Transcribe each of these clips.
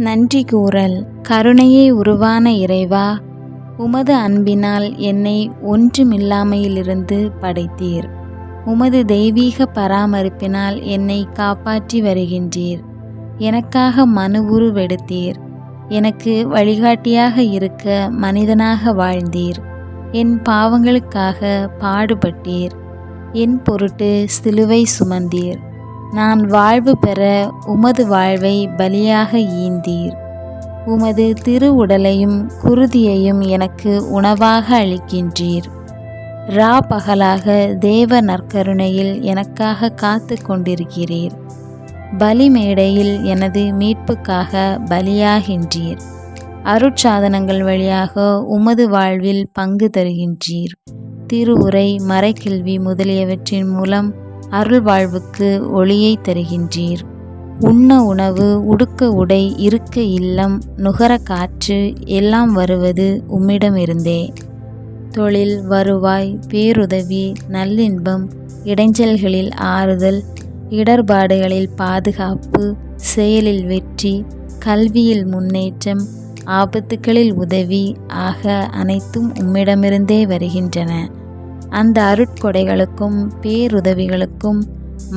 நன்றி கூறல். கருணையே உருவான இறைவா, உமது அன்பினால் என்னை ஒன்றுமில்லாமையிலிருந்து படைத்தீர். உமது தெய்வீக பராமரிப்பினால் என்னை காப்பாற்றி வருகின்றீர். எனக்காக மனு உருவெடுத்தீர். எனக்கு வழிகாட்டியாக இருக்க மனிதனாக வாழ்ந்தீர். என் பாவங்களுக்காக பாடுபட்டீர். என் பொருட்டு சிலுவை சுமந்தீர். நான் வாழ்வு பெற உமது வாழ்வை பலியாக ஈந்தீர். உமது திருவுடலையும் குருதியையும் எனக்கு உணவாக அளிக்கின்றீர். ரா பகலாக தேவ நற்கருணையில் எனக்காக காத்து கொண்டிருக்கிறீர். பலிமேடையில் எனது மீட்புக்காக பலியாகின்றீர். அருட்சாதனங்கள் வழியாக உமது வாழ்வில் பங்கு தருகின்றீர். திருவுரை, மறைக்கல்வி முதலியவற்றின் மூலம் அருள் வாழ்வுக்கு ஒளியை தருகின்றீர். உண்ண உணவு, உடுக்க உடை, இருக்க இல்லம், நுகர காற்று எல்லாம் வருவது உம்மிடமிருந்தே. தொழில், வருவாய், பேருதவி, நல்லின்பம், இடைஞ்சல்களில் ஆறுதல், இடர்பாடுகளில் பாதுகாப்பு, செயலில் வெற்றி, கல்வியில் முன்னேற்றம், ஆபத்துக்களில் உதவி ஆக அனைத்தும் உம்மிடமிருந்தே வருகின்றன. அந்த அருட்கொடைகளுக்கும் பேருதவிகளுக்கும்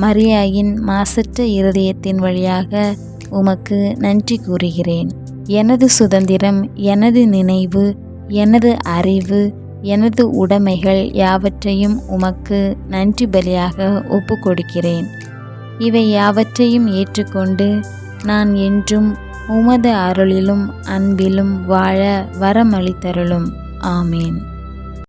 மரியாயின் மாசற்ற இருதயத்தின் வழியாக உமக்கு நன்றி கூறுகிறேன். எனது சுதந்திரம், எனது நினைவு, எனது அறிவு, எனது உடைமைகள் யாவற்றையும் உமக்கு நன்றி பலியாக ஒப்பு கொடுக்கிறேன். இவை யாவற்றையும் ஏற்றுக்கொண்டு நான் என்றும் உமது அருளிலும் அன்பிலும் வாழ வரமளித்தருளும். ஆமீன்.